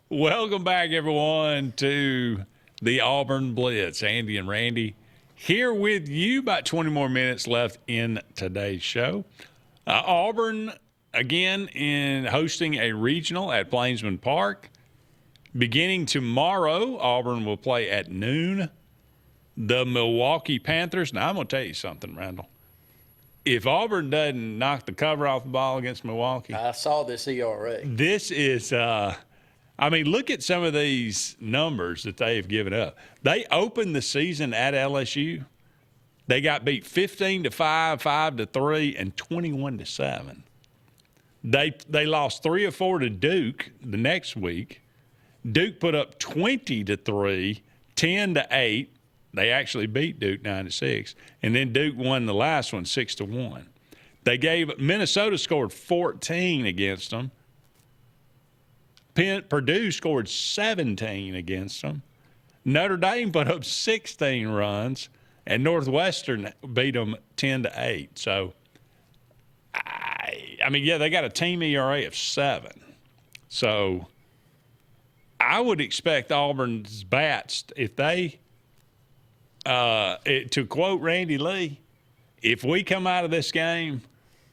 Welcome back, everyone, to the Auburn Blitz. Andy and Randy here with you. About 20 more minutes left in today's show. Auburn, again, in hosting a regional at Plainsman Park. Beginning tomorrow, Auburn will play at noon. The Milwaukee Panthers. Now, I'm going to tell you something, Randall. If Auburn doesn't knock the cover off the ball against Milwaukee. I saw this ERA. This is look at some of these numbers that they have given up. They opened the season at LSU. They got beat 15-5, 5-3, and 21-7. They lost 3 or 4 to Duke the next week. Duke put up 20-3, 10-8. They actually beat Duke 9-6, and then Duke won the last one 6-1. Minnesota scored 14 against them. Purdue scored 17 against them. Notre Dame put up 16 runs, and Northwestern beat them 10-8. So, they got a team ERA of 7. So, I would expect Auburn's bats, if they, to quote Randy Lee, if we come out of this game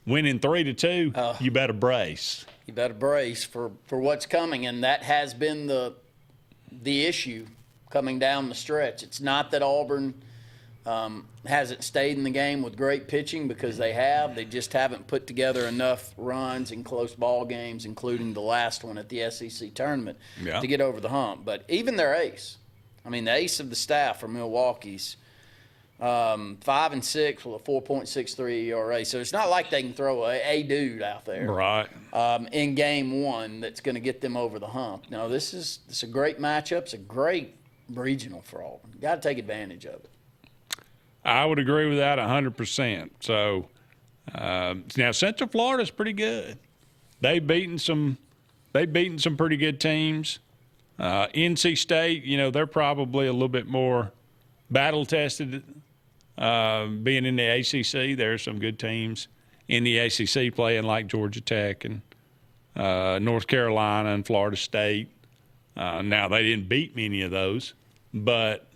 winning 3-2, you better brace. You better brace for what's coming, and that has been the issue coming down the stretch. It's not that Auburn hasn't stayed in the game with great pitching, because they have. They just haven't put together enough runs in close ball games, including the last one at the SEC tournament, to get over the hump. But even their ace, the ace of the staff for Milwaukee's 5-6 with a 4.63 ERA. So it's not like they can throw a dude out there, right? In game one that's going to get them over the hump. No, this is a great matchup. It's a great regional for Auburn. You got to take advantage of it. I would agree with that 100%. So now Central Florida's pretty good. They've beaten some pretty good teams. NC State, they're probably a little bit more battle tested. Being in the ACC, there are some good teams in the ACC playing, like Georgia Tech and North Carolina and Florida State. Now, they didn't beat many of those, but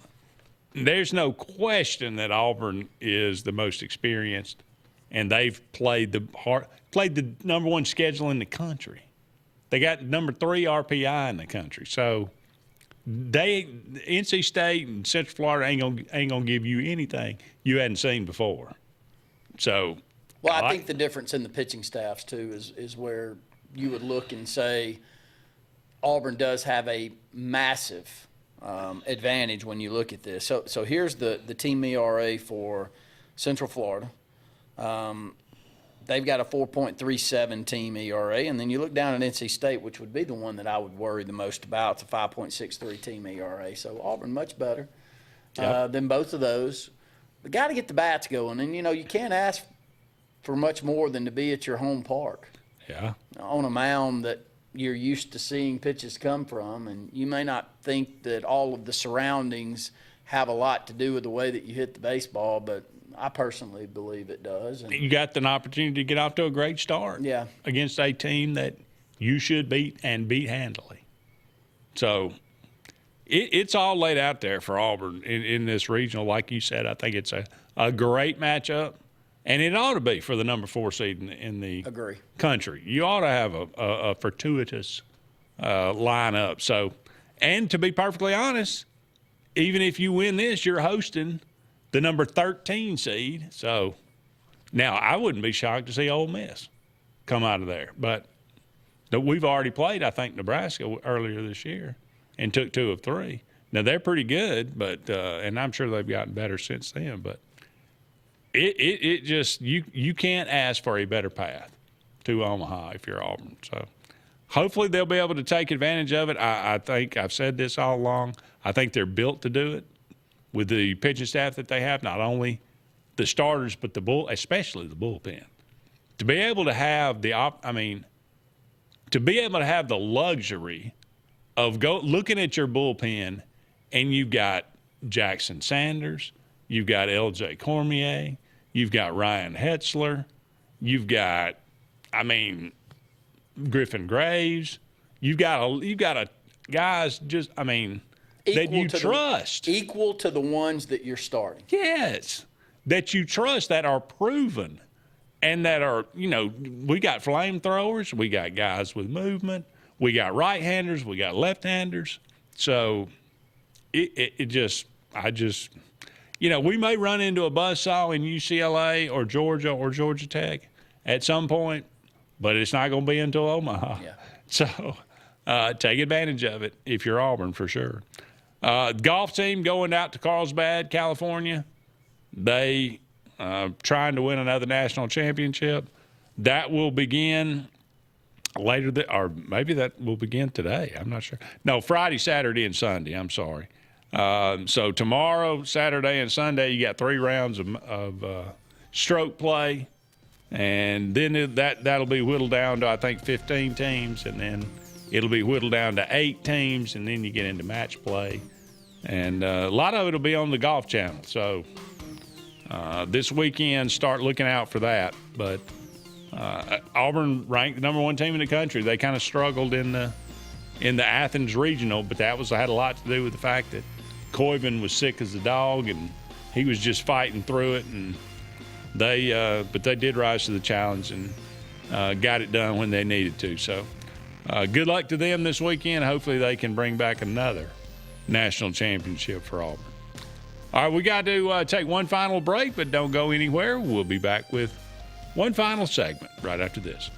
there's no question that Auburn is the most experienced, and they've played the number 1 schedule in the country. They got number 3 RPI in the country. So NC State and Central Florida ain't gonna give you anything you hadn't seen before. So, I think the difference in the pitching staffs too is where you would look and say Auburn does have a massive advantage when you look at this. So here's the team ERA for Central Florida. they've got a 4.37 team ERA. And then you look down at NC State, which would be the one that I would worry the most about. It's a 5.63 team ERA. So Auburn much better than both of those. We got to get the bats going. And, you can't ask for much more than to be at your home park. Yeah. On a mound that you're used to seeing pitches come from. And you may not think that all of the surroundings have a lot to do with the way that you hit the baseball, but I personally believe it does. And you got an opportunity to get off to a great start against a team that you should beat and beat handily. So it's all laid out there for Auburn in this regional. Like you said, I think it's a great matchup, and it ought to be for the number 4 seed in the country. You ought to have a fortuitous lineup. So, and to be perfectly honest, even if you win this, you're hosting the number 13 seed. So now I wouldn't be shocked to see Ole Miss come out of there. But we've already played, I think, Nebraska earlier this year and took 2 of 3. Now they're pretty good, but and I'm sure they've gotten better since then. But it just you can't ask for a better path to Omaha if you're Auburn. So hopefully they'll be able to take advantage of it. I think I've said this all along. I think they're built to do it with the pitching staff that they have, not only the starters but especially the bullpen. To be able to have to be able to have the luxury of looking at your bullpen and you've got Jackson Sanders, you've got L.J. Cormier, you've got Ryan Hetzler, you've got Griffin Graves, you've got a guys that you trust. Equal to the ones that you're starting. Yes, that you trust, that are proven, and that are, we got flamethrowers, we got guys with movement, we got right-handers, we got left-handers. So we may run into a buzzsaw in UCLA or Georgia Tech at some point, but it's not going to be until Omaha. Yeah. So take advantage of it if you're Auburn for sure. Golf team going out to Carlsbad, California. They trying to win another national championship. That will begin later, or maybe that will begin today. I'm not sure. No, Friday, Saturday, and Sunday. I'm sorry. So tomorrow, Saturday, and Sunday, you got 3 rounds of stroke play, and then that'll be whittled down to, I think, 15 teams, and then it'll be whittled down to 8 teams, and then you get into match play. And a lot of it will be on the Golf Channel. So this weekend, start looking out for that. But Auburn ranked the number 1 team in the country. They kind of struggled in the Athens regional, but that had a lot to do with the fact that Coyban was sick as a dog, and he was just fighting through it. And but they did rise to the challenge and got it done when they needed to. So good luck to them this weekend. Hopefully they can bring back another national championship for Auburn. All right, we got to take one final break, but don't go anywhere. We'll be back with one final segment right after this.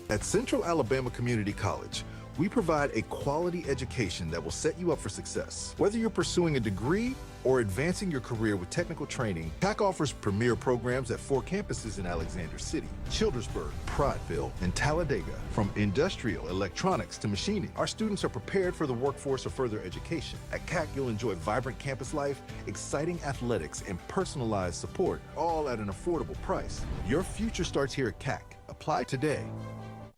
At Central Alabama Community College, we provide a quality education that will set you up for success. Whether you're pursuing a degree or advancing your career with technical training, TAC offers premier programs at 4 campuses in Alexander City, Childersburg, Prattville, and Talladega. From industrial, electronics to machining, our students are prepared for the workforce or further education. At CAC, you'll enjoy vibrant campus life, exciting athletics, and personalized support, all at an affordable price. Your future starts here at CAC. Apply today.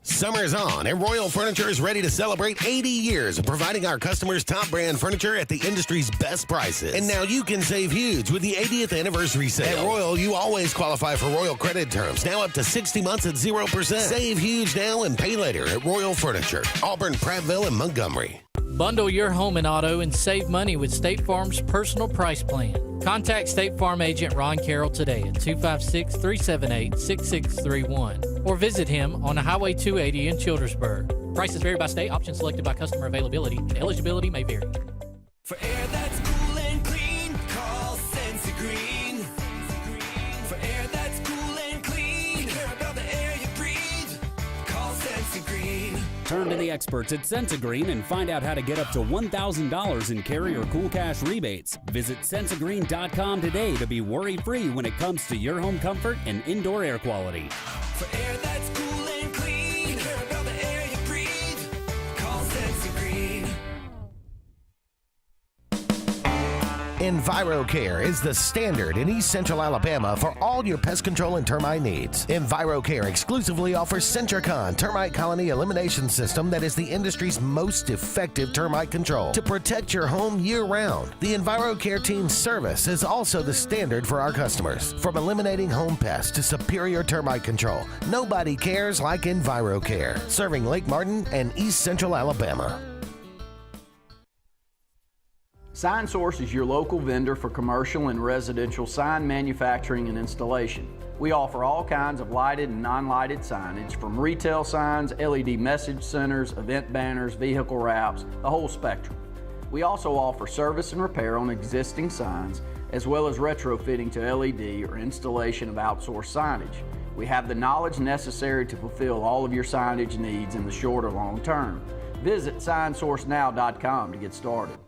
Summer is on, and Royal Furniture is ready to celebrate 80 years of providing our customers top brand furniture at the industry's best prices. And now you can save huge with the 80th anniversary sale. At Royal, you always qualify for Royal credit terms, now up to 60 months at 0%. Save huge now and pay later at Royal Furniture, Auburn, Prattville, and Montgomery. Bundle your home and auto and save money with State Farm's personal price plan. Contact State Farm agent Ron Carroll today at 256-378-6631 or visit him on Highway 280 in Childersburg. Prices vary by state. Options selected by customer availability. Eligibility may vary. For air that's cool and clean, call Senza Green. For air that's cool and clean, care about the air you breathe, call Senza Green. Turn to the experts at Sensagreen and find out how to get up to $1,000 in carry or cool cash rebates. Visit Sensagreen.com today to be worry-free when it comes to your home comfort and indoor air quality. For air that's cool and clean, care about the air you breathe. Call Sensagreen. EnviroCare is the standard in East Central Alabama for all your pest control and termite needs. EnviroCare exclusively offers Centricon termite colony elimination system that is the industry's most effective termite control to protect your home year-round. The EnviroCare team's service is also the standard for our customers. From eliminating home pests to superior termite control, nobody cares like EnviroCare. Serving Lake Martin and East Central Alabama. Sign Source is your local vendor for commercial and residential sign manufacturing and installation. We offer all kinds of lighted and non-lighted signage, from retail signs, LED message centers, event banners, vehicle wraps, the whole spectrum. We also offer service and repair on existing signs, as well as retrofitting to LED or installation of outsourced signage. We have the knowledge necessary to fulfill all of your signage needs in the short or long term. Visit signsourcenow.com to get started.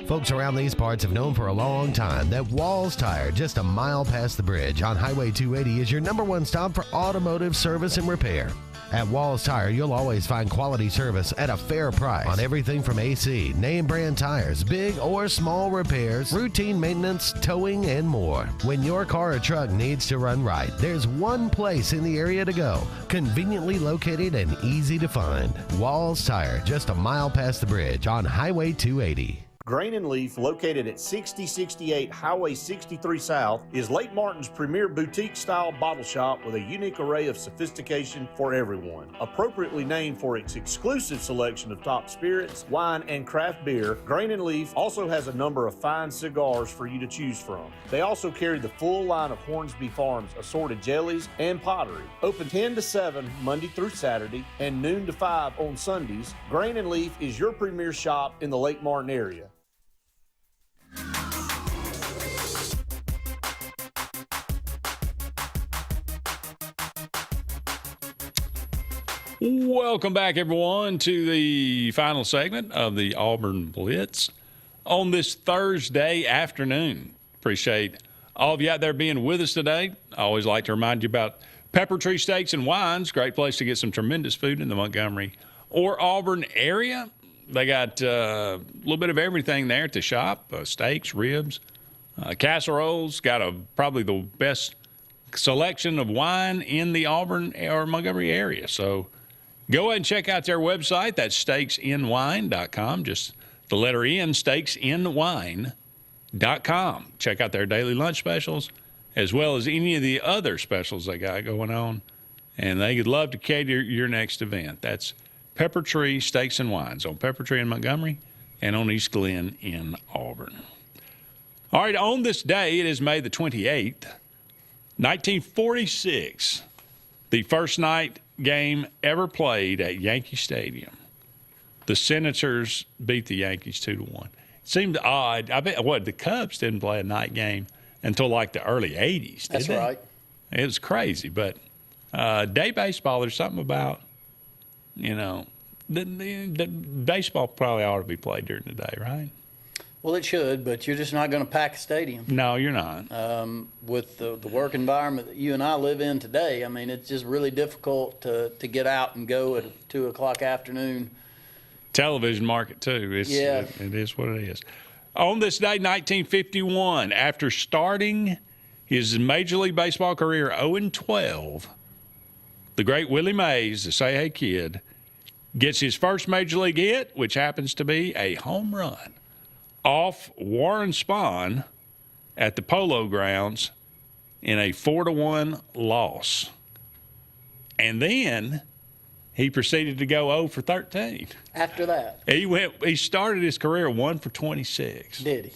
Folks around these parts have known for a long time that Walls Tire, just a mile past the bridge on Highway 280, is your #1 stop for automotive service and repair. At Walls Tire, you'll always find quality service at a fair price on everything from AC, name brand tires, big or small repairs, routine maintenance, towing, and more. When your car or truck needs to run right, there's one place in the area to go, conveniently located and easy to find. Walls Tire, just a mile past the bridge on Highway 280. Grain and Leaf, located at 6068 Highway 63 South, is Lake Martin's premier boutique-style bottle shop with a unique array of sophistication for everyone. Appropriately named for its exclusive selection of top spirits, wine, and craft beer, Grain and Leaf also has a number of fine cigars for you to choose from. They also carry the full line of Hornsby Farms assorted jellies and pottery. Open 10 to 7 Monday through Saturday and noon to 5 on Sundays, Grain and Leaf is your premier shop in the Lake Martin area. Welcome back, everyone, to the final segment of the Auburn Blitz on this Thursday afternoon. Appreciate all of you out there being with us today. I always like to remind you about Pepper Tree Steaks and Wines. Great place to get some tremendous food in the Montgomery or Auburn area. They got a little bit of everything there at the shop, steaks, ribs, casseroles. Got probably the best selection of wine in the Auburn or Montgomery area. So go ahead and check out their website. That's steaksinwine.com. Just the letter N, steaksinwine.com. Check out their daily lunch specials as well as any of the other specials they got going on. And they would love to cater your next event. That's Pepper Tree Steaks and Wines on Pepper Tree in Montgomery and on East Glen in Auburn. All right, on this day, it is May the 28th, 1946, the first night game ever played at Yankee Stadium. The Senators beat the Yankees 2-1. It seemed odd. I bet the Cubs didn't play a night game until like the early 80s. That's right. It was crazy, but day baseball, there's something about, the baseball probably ought to be played during the day, right? Well, it should, but you're just not going to pack a stadium. No, you're not. With the work environment that you and I live in today, I mean, it's just really difficult to get out and go at 2 o'clock afternoon. Television market, too. It is what it is. On this day, 1951, after starting his Major League Baseball career 0-12, the great Willie Mays, the Say Hey Kid, gets his first Major League hit, which happens to be a home run off Warren Spahn at the Polo Grounds in a 4-1 loss. And then he proceeded to go 0 for 13. After that. He started his career 1 for 26. Did he?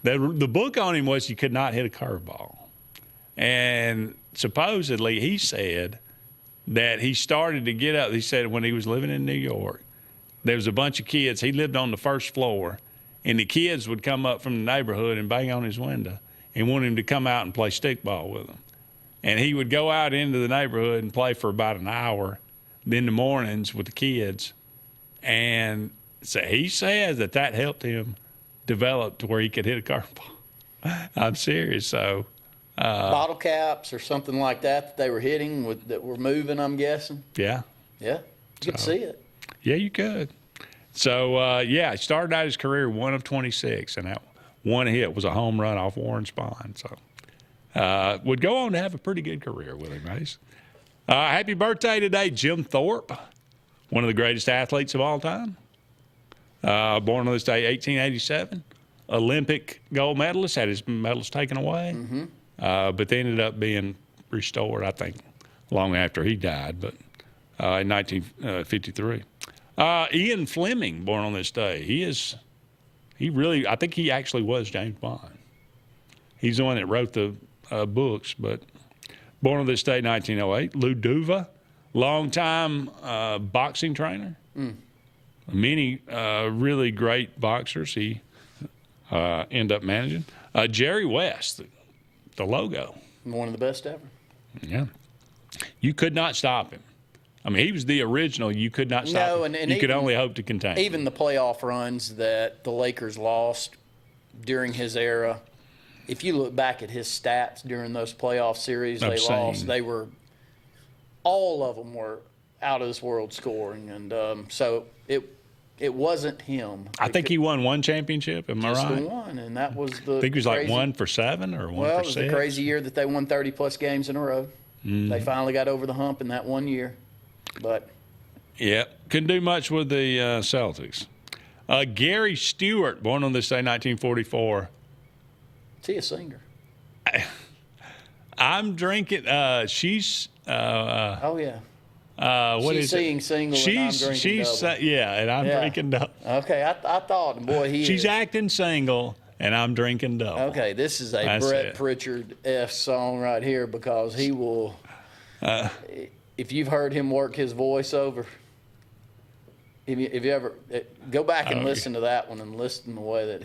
The book on him was he could not hit a curveball. And supposedly he said that he started to get up. He said when he was living in New York, there was a bunch of kids. He lived on the first floor. And the kids would come up from the neighborhood and bang on his window and want him to come out and play stickball with them. And he would go out into the neighborhood and play for about an hour in the mornings with the kids. And so he says that helped him develop to where he could hit a curveball. I'm serious. So bottle caps or something like that they were hitting that were moving, I'm guessing. Yeah. Yeah. You could see it. Yeah, you could. So, he started out his career 1 of 26, and that one hit was a home run off Warren Spahn. So, would go on to have a pretty good career with him, Mace. Happy birthday today, Jim Thorpe, one of the greatest athletes of all time. Born on this day, 1887. Olympic gold medalist, had his medals taken away, but they ended up being restored, I think, long after he died, but in 1953. Ian Fleming, born on this day. I think he actually was James Bond. He's the one that wrote the books, but born on this day, 1908. Lou Duva, longtime boxing trainer. Many really great boxers he ended up managing. Jerry West, the logo. One of the best ever. Yeah. You could not stop him. I mean, he was the original. You could not stop him. And you could only hope to contain him. Even the playoff runs that the Lakers lost during his era, if you look back at his stats during those playoff series they lost, all of them were out of this world scoring. And so it wasn't him. I think he won one championship. Am I right? Just the one, and that was the I think he was like 1 for 7 or 1 for 6. Well, it was the crazy year that they won 30-plus games in a row. They finally got over the hump in that one year. But yeah, couldn't do much with the Celtics. Gary Stewart, born on this day, 1944. Is he a singer? I'm drinking. She's. Oh yeah. What she's is singing it? single. She's and I'm drinking double. Yeah, and I'm drinking double. Okay, I thought, boy, she's acting single, and I'm drinking double. Okay, this is a Brett Pritchard song right here because he will. If you've heard him work his voiceover, if you ever go back and listen to that one and listen to the way that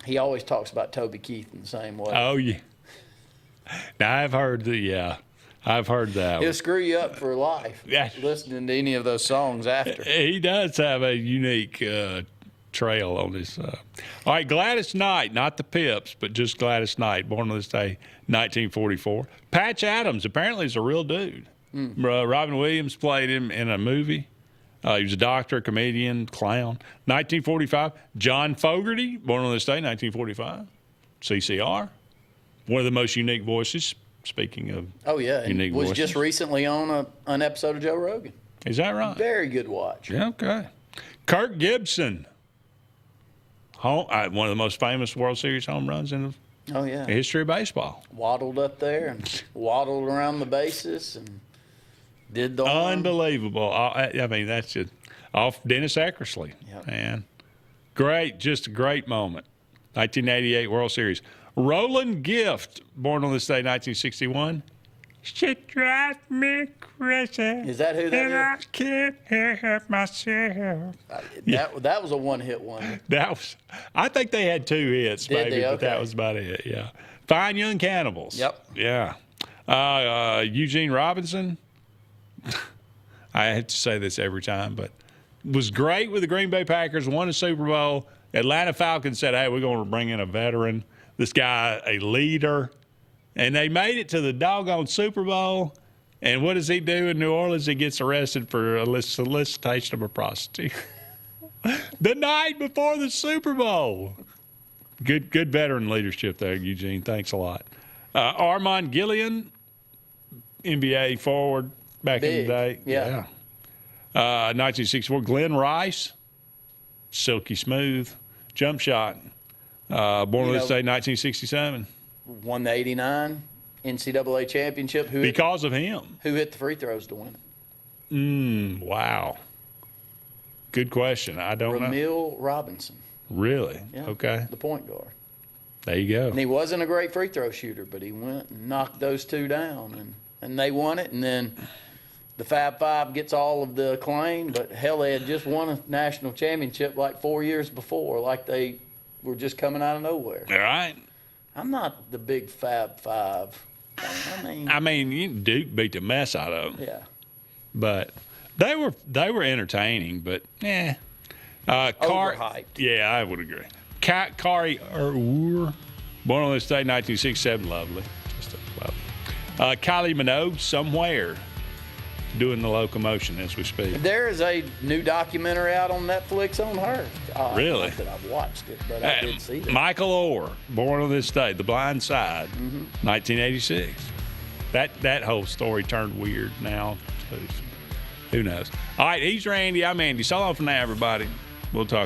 he always talks about Toby Keith in the same way. Oh yeah. Now I've heard that. He'll screw you up for life. Yeah. Listening to any of those songs after. He does have a unique trail on his. All right, Gladys Knight, not the Pips, but just Gladys Knight, born on this day, 1944. Patch Adams apparently is a real dude. Robin Williams played him in a movie. He was a doctor, comedian, clown. 1945, John Fogerty, born on this day, 1945. CCR, one of the most unique voices. Speaking of unique was voices. just recently on an episode of Joe Rogan. Is that right? Very good watch. Yeah, okay. Kirk Gibson, one of the most famous World Series home runs in the history of baseball. Waddled up there and waddled around the bases and did the unbelievable. I mean, that's just off Dennis Eckersley. Yep. Man, just a great moment. 1988 World Series. Roland Gift, born on this day, 1961. She drives me crazy. Is that who that and is? I can't help myself. That was a one-hit wonder. I think they had 2 hits, maybe, they? but that was about it. Yeah. Fine Young Cannibals. Yep. Yeah. Eugene Robinson. I have to say this every time, but was great with the Green Bay Packers. Won a Super Bowl. Atlanta Falcons said, "Hey, we're going to bring in a veteran. This guy, a leader." And they made it to the doggone Super Bowl. And what does he do in New Orleans? He gets arrested for a solicitation of a prostitute. The night before the Super Bowl. Good veteran leadership there, Eugene. Thanks a lot. Armand Gillian, NBA forward back in the day. Yeah. 1964. Glenn Rice, silky smooth, jump shot. Born on this day, 1967. Won the 89 NCAA championship. Because of him. Who hit the free throws to win it? Wow. Good question. I don't know. Ramil Robinson. Really? Yeah, okay. The point guard. There you go. And he wasn't a great free throw shooter, but he went and knocked those 2 down, and they won it. And then the Fab Five gets all of the acclaim, but hell, they had just won a national championship like 4 years before, like they were just coming out of nowhere. All right. I'm not the big Fab Five. I mean, Duke beat the mess out of them. Yeah. But they were entertaining, but Overhyped. Yeah, I would agree. Kari Ur, born on this day, 1967, lovely. Just lovely. Kylie Minogue, somewhere, doing the locomotion as we speak. There is a new documentary out on Netflix on her. Really? Not that I've watched it, but I did see it. Michael Orr, born on this day, The Blind Side, 1986. That whole story turned weird now. Who knows? All right, he's Randy. I'm Andy. So long for now, everybody. We'll talk.